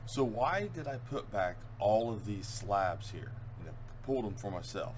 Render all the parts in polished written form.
So why did I put back all of these slabs here? Pulled them for myself.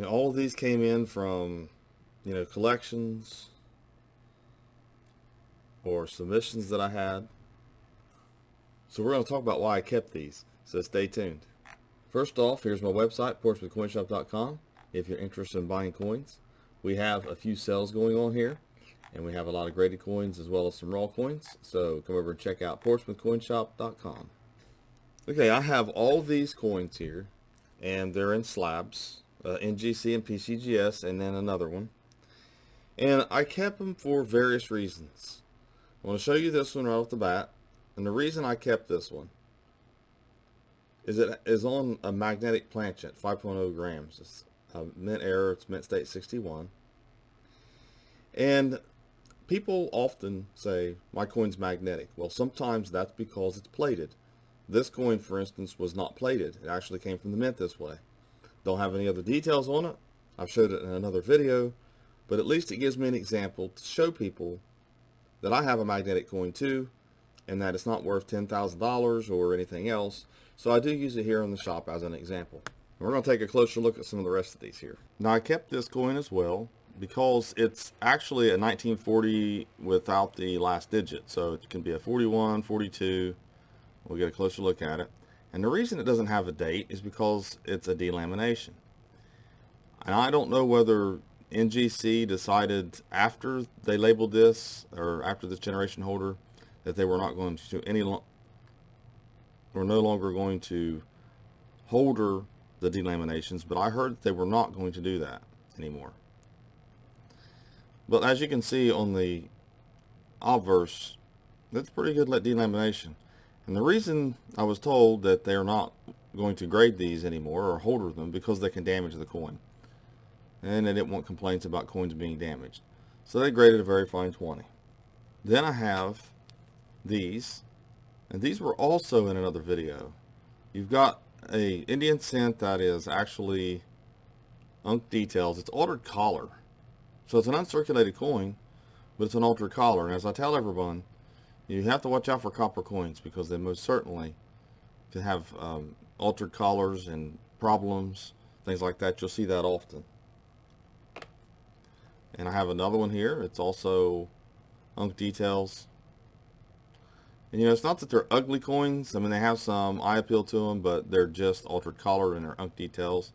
All of these came in from, collections or submissions that I had. So we're going to talk about why I kept these. So stay tuned. First off, here's my website, portsmouthcoinshop.com. If you're interested in buying coins, we have a few sales going on here, and we have a lot of graded coins as well as some raw coins. So come over and check out portsmouthcoinshop.com. Okay, I have all these coins here, and they're in slabs, NGC and PCGS, and then another one. And I kept them for various reasons. I want to show you this one right off the bat. And the reason I kept this one is it is on a magnetic planchet, 5.0 grams. It's a mint error, it's mint state 61. And people often say, my coin's magnetic. Well, sometimes that's because it's plated. This coin, for instance, was not plated. It actually came from the mint this way. Don't have any other details on it. I've showed it in another video, but at least it gives me an example to show people that I have a magnetic coin too, and that it's not worth $10,000 or anything else. So I do use it here in the shop as an example. And we're going to take a closer look at some of the rest of these here. Now I kept this coin as well because it's actually a 1940 without the last digit. So it can be a 41, 42. We'll get a closer look at it. And the reason it doesn't have a date is because it's a delamination. And I don't know whether NGC decided after they labeled this, or after this generation holder, that they were not going to were no longer going to holder the delaminations, but I heard that they were not going to do that anymore. But as you can see on the obverse, that's pretty good delamination. And the reason I was told that they're not going to grade these anymore or holder them because they can damage the coin. And they didn't want complaints about coins being damaged. So they graded a very fine 20. Then I have these, and these were also in another video. You've got a Indian cent that is actually Unk Details. It's altered collar. So it's an uncirculated coin, but it's an altered collar. And as I tell everyone, you have to watch out for copper coins because they most certainly can have altered collars and problems, things like that. You'll see that often. And I have another one here. It's also Unk Details. And it's not that they're ugly coins. I mean, they have some eye appeal to them, but they're just altered collar and they're Unk Details.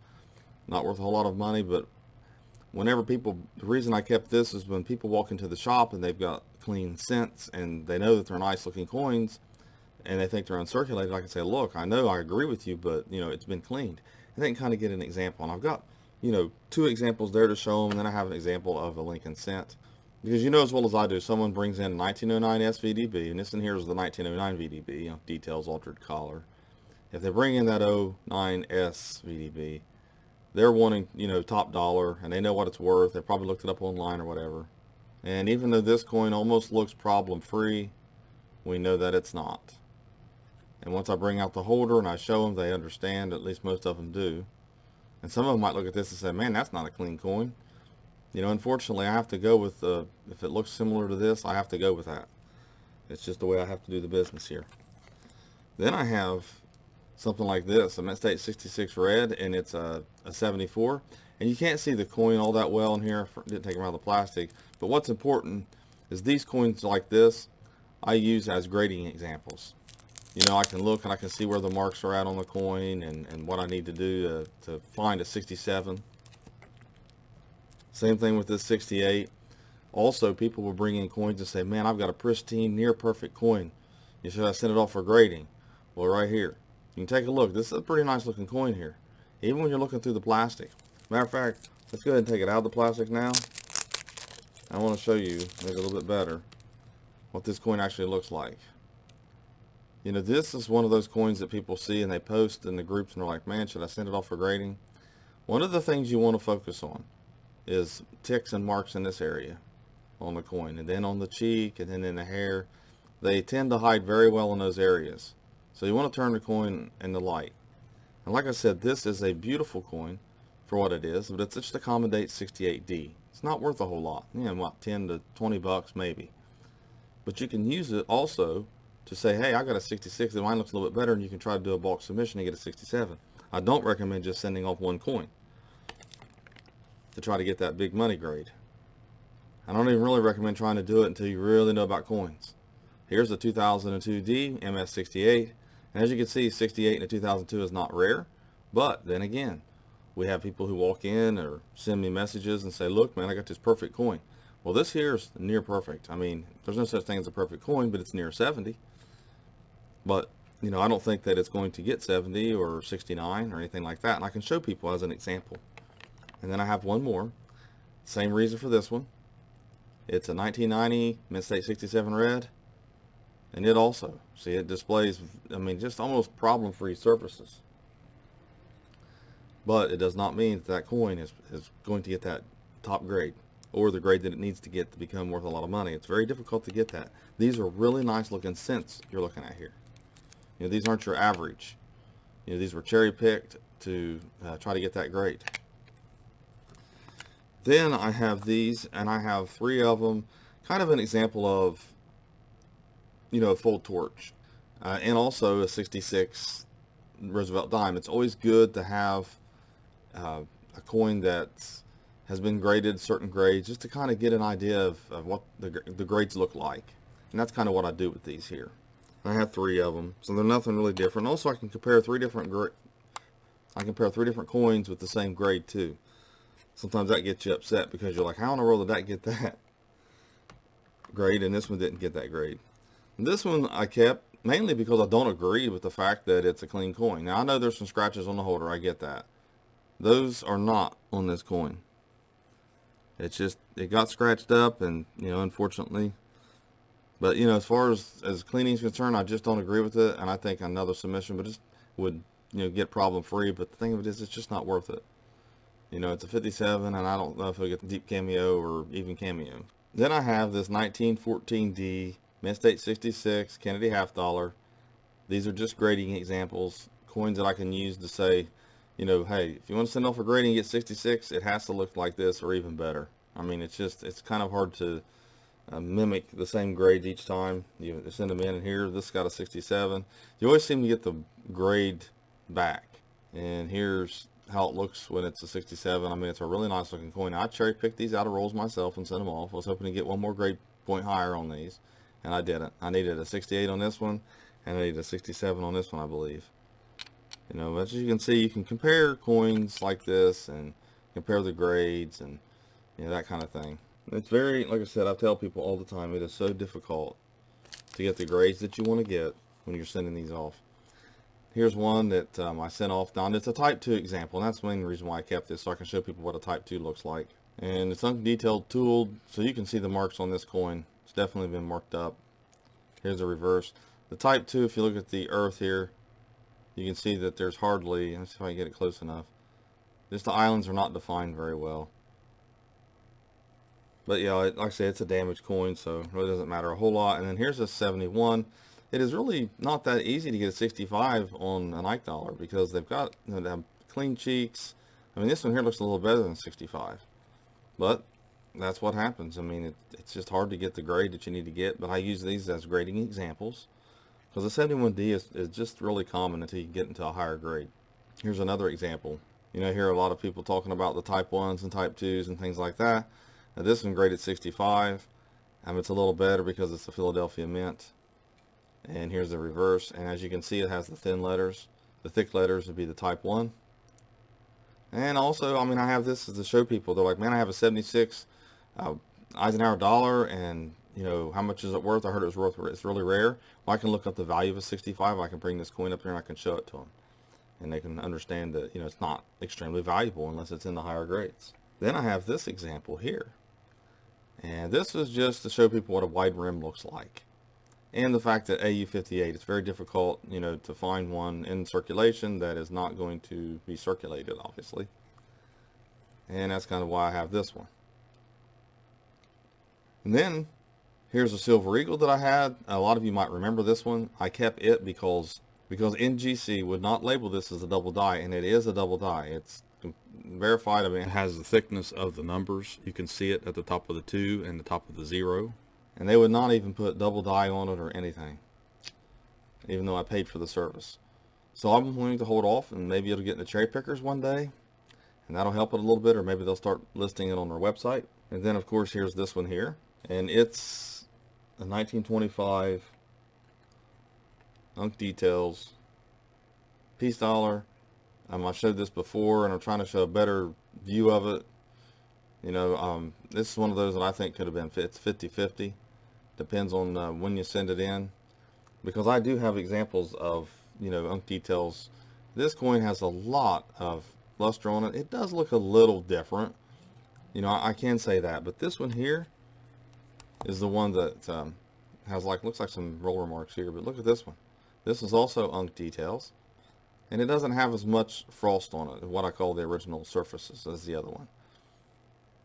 Not worth a whole lot of money, but whenever people, the reason I kept this is when people walk into the shop and they've got clean cents and they know that they're nice looking coins and they think they're uncirculated, I can say, look, I know, I agree with you, but it's been cleaned. And they can kind of get an example. And I've got, two examples there to show them, and then I have an example of a Lincoln cent. Because as well as I do, someone brings in 1909 SVDB, and this in here is the 1909 VDB, details, altered collar. If they bring in that 09 SVDB, they're wanting, top dollar, and they know what it's worth. They probably looked it up online or whatever. And even though this coin almost looks problem-free, we know that it's not. And once I bring out the holder and I show them, they understand, at least most of them do. And some of them might look at this and say, man, that's not a clean coin. Unfortunately, I have to go with, if it looks similar to this, I have to go with that. It's just the way I have to do the business here. Then I have something like this, a mint state 66 red, and it's a 74. And you can't see the coin all that well in here. Didn't take them out of the plastic. But what's important is these coins like this, I use as grading examples. I can look and I can see where the marks are at on the coin and what I need to do to find a 67. Same thing with this 68. Also, people will bring in coins and say, man, I've got a pristine, near perfect coin. Should I send it off for grading? Well, right here. You can take a look. This is a pretty nice looking coin here, even when you're looking through the plastic. Matter of fact, let's go ahead and take it out of the plastic now. I want to show you, maybe a little bit better, what this coin actually looks like. This is one of those coins that people see and they post in the groups and they're like, man, should I send it off for grading? One of the things you want to focus on is ticks and marks in this area on the coin, and then on the cheek, and then in the hair. They tend to hide very well in those areas. So you want to turn the coin in the light. And like I said, this is a beautiful coin for what it is, but it's just a common date 68D. It's not worth a whole lot. What, 10 to 20 bucks maybe. But you can use it also to say, hey, I got a 66, and mine looks a little bit better, and you can try to do a bulk submission and get a 67. I don't recommend just sending off one coin to try to get that big money grade. I don't even really recommend trying to do it until you really know about coins. Here's the 2002D MS68, and as you can see, 68 in the 2002 is not rare, but then again, we have people who walk in or send me messages and say, look, man, I got this perfect coin. Well, this here is near perfect. I mean, there's no such thing as a perfect coin, but it's near 70. But, you know, I don't think that it's going to get 70 or 69 or anything like that. And I can show people as an example. And then I have one more. Same reason for this one. It's a 1990 Mint State 67 red. And it also, see, it displays, I mean, just almost problem-free surfaces. But it does not mean that that coin is going to get that top grade, or the grade that it needs to get to become worth a lot of money. It's very difficult to get that. These are really nice looking cents you're looking at here. You know, these aren't your average. You know, these were cherry picked to try to get that grade. Then I have these, and I have 3 of them, kind of an example of, you know, a full torch, and also a 66 Roosevelt dime. It's always good to have a coin that has been graded certain grades, just to kind of get an idea of what the grades look like. And that's kind of what I do with these here. I have 3 of them, so they're nothing really different. Also, I can compare 3 different coins with the same grade too. Sometimes that gets you upset because you're like, how in the world did that get that grade and this one didn't get that grade? And this one I kept mainly because I don't agree with the fact that it's a clean coin. Now, I know there's some scratches on the holder, I get that. Those are not on this coin. It's just, it got scratched up, and, you know, unfortunately. But, you know, as far as cleaning is concerned, I just don't agree with it. And I think another submission would just would, you know, get problem free. But the thing of it is, it's just not worth it. You know, it's a 57, and I don't know if it'll get the deep cameo or even cameo. Then I have this 1914D Mint State 66 Kennedy half dollar. These are just grading examples, coins that I can use to say, you know, hey, if you want to send off a grading and get 66, it has to look like this or even better. I mean, it's kind of hard to mimic the same grades each time. You send them in, and here, this got a 67. You always seem to get the grade back. And here's how it looks when it's a 67. I mean, it's a really nice looking coin. I cherry picked these out of rolls myself and sent them off. I was hoping to get one more grade point higher on these, and I didn't. I needed a 68 on this one, and I needed a 67 on this one, I believe. You know, as you can see, you can compare coins like this and compare the grades and, you know, that kind of thing. It's very, like I said, I tell people all the time, it is so difficult to get the grades that you want to get when you're sending these off. Here's one that I sent off down. It's a Type 2 example, and that's the main reason why I kept this, so I can show people what a Type 2 looks like. And it's undetailed tooled, so you can see the marks on this coin. It's definitely been marked up. Here's the reverse. The Type 2, if you look at the earth here, you can see that there's hardly, let's see if I can get it close enough. Just the islands are not defined very well. But yeah, like I say, it's a damaged coin, so it really doesn't matter a whole lot. And then here's a 71. It is really not that easy to get a 65 on an Ike dollar because they've got, you know, they have clean cheeks. I mean, this one here looks a little better than 65. But that's what happens. I mean, it's just hard to get the grade that you need to get. But I use these as grading examples because the 71D is just really common until you get into a higher grade. Here's another example. You know, I hear a lot of people talking about the Type 1s and Type 2s and things like that. Now, this one graded 65. It's a little better because it's a Philadelphia Mint. And here's the reverse. And as you can see, it has the thin letters. The thick letters would be the Type 1. And also, I mean, I have this to show people. They're like, man, I have a 76 Eisenhower dollar, and, you know, how much is it worth? I heard it was worth, it's really rare. Well, I can look up the value of a 65. I can bring this coin up here and I can show it to them. And they can understand that, you know, it's not extremely valuable unless it's in the higher grades. Then I have this example here. And this is just to show people what a wide rim looks like. And the fact that AU58, it's very difficult, you know, to find one in circulation that is not going to be circulated, obviously. And that's kind of why I have this one. And then here's a Silver Eagle that I had. A lot of you might remember this one. I kept it because NGC would not label this as a double die, and it is a double die. It's verified. I mean, it has the thickness of the numbers. You can see it at the top of the 2 and the top of the 0. And they would not even put double die on it or anything. even though I paid for the service. So I'm willing to hold off, and maybe it'll get in the cherry pickers one day, and that'll help it a little bit, or maybe they'll start listing it on their website. And then of course here's this one here, and it's a 1925 Unk Details Peace Dollar. I showed this before, and I'm trying to show a better view of it. You know, this is one of those that I think could have been, it's 50-50. Depends on when you send it in. Because I do have examples of, you know, Unk Details. This coin has a lot of luster on it. It does look a little different. You know, I can say that. But this one here is the one that has like, looks like some roller marks here. But look at this one. This is also Unk Details. And it doesn't have as much frost on it, what I call the original surfaces, as the other one.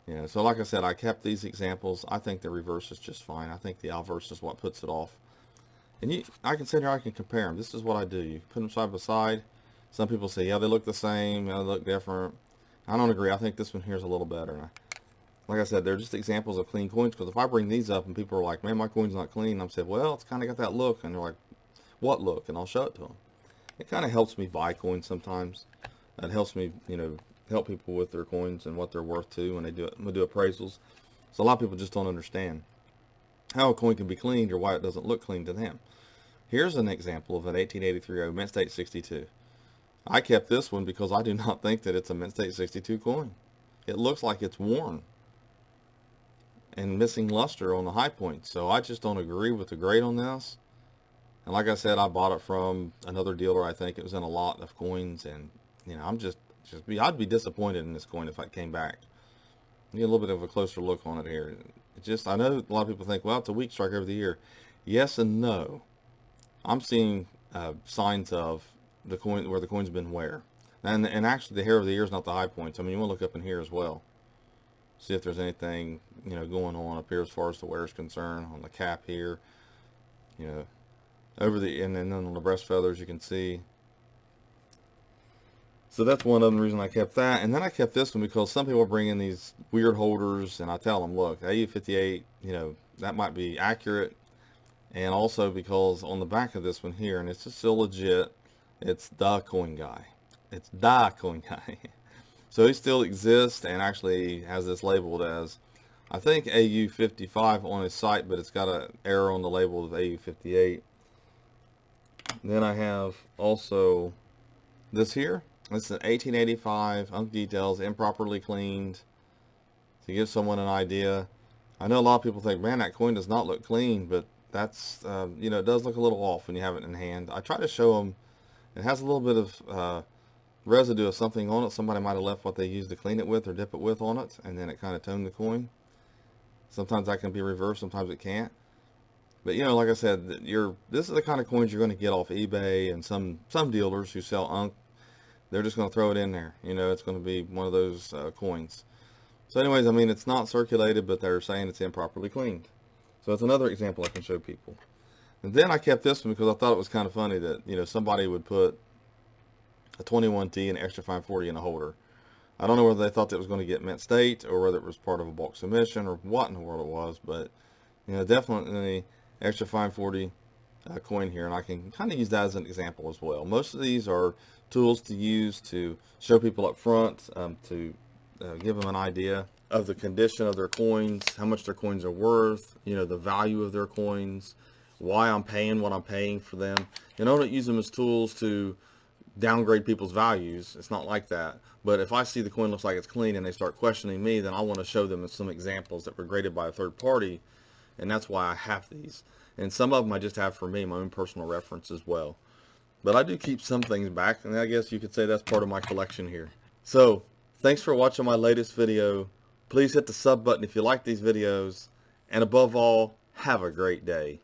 You know, so like I said, I kept these examples. I think the reverse is just fine. I think the obverse is what puts it off. And I can sit here, I can compare them. This is what I do. You put them side by side. Some people say, yeah, they look the same, they look different. I don't agree. I think this one here is a little better. And like I said, they're just examples of clean coins. Because if I bring these up and people are like, man, my coin's not clean, I'm saying, well, it's kind of got that look. And they're like, what look? And I'll show it to them. It kind of helps me buy coins sometimes. It helps me, you know, help people with their coins and what they're worth too when they do appraisals. So a lot of people just don't understand how a coin can be cleaned or why it doesn't look clean to them. Here's an example of an 1883 Mint State 62. I kept this one because I do not think that it's a Mint State 62 coin. It looks like it's worn and missing luster on the high point. So I just don't agree with the grade on this. And like I said, I bought it from another dealer. I think it was in a lot of coins, and you know, I'd be disappointed in this coin if I came back. Get a little bit of a closer look on it here. I know a lot of people think, well, it's a weak strike over the year. Yes and no. I'm seeing signs of the coin where the coin's been wear, and actually the hair of the ear is not the high points. I mean, you want to look up in here as well, see if there's anything, you know, going on up here as far as the wear is concerned. On the cap here, you know, and then on the breast feathers you can see. So that's one other reason I kept that. And then I kept this one because some people bring in these weird holders, and I tell them, look, AU58, you know, that might be accurate. And also because on the back of this one here, and it's just still legit, it's the coin guy. It's the coin guy. So he still exists and actually has this labeled as, I think, AU55 on his site, but it's got an error on the label of AU58. Then I have also this here. This is an 1885 Unk Details, improperly cleaned, to give someone an idea. I know a lot of people think, man, that coin does not look clean, but that's, you know, it does look a little off when you have it in hand. I try to show them it has a little bit of residue of something on it. Somebody might have left what they used to clean it with or dip it with on it, and then it kind of toned the coin. Sometimes that can be reversed, sometimes it can't. But you know, like I said, this is the kind of coins you're going to get off eBay, and some dealers who sell Unk, they're just going to throw it in there. You know, it's going to be one of those coins. So anyways, I mean, it's not circulated, but they're saying it's improperly cleaned. So it's another example I can show people. And then I kept this one because I thought it was kind of funny that, you know, somebody would put a 21T and extra fine 40 in a holder. I don't know whether they thought that was going to get Mint State or whether it was part of a bulk submission or what in the world it was, but you know, definitely extra fine 40 coin here, and I can kind of use that as an example as well. Most of these are tools to use to show people up front, to give them an idea of the condition of their coins, how much their coins are worth, you know, the value of their coins, why I'm paying what I'm paying for them. And I don't use them as tools to downgrade people's values. It's not like that. But if I see the coin looks like it's clean and they start questioning me, then I want to show them some examples that were graded by a third party, and that's why I have these. And some of them I just have for me, my own personal reference as well. But I do keep some things back, and I guess you could say that's part of my collection here. So thanks for watching my latest video. Please hit the sub button if you like these videos, and above all, have a great day.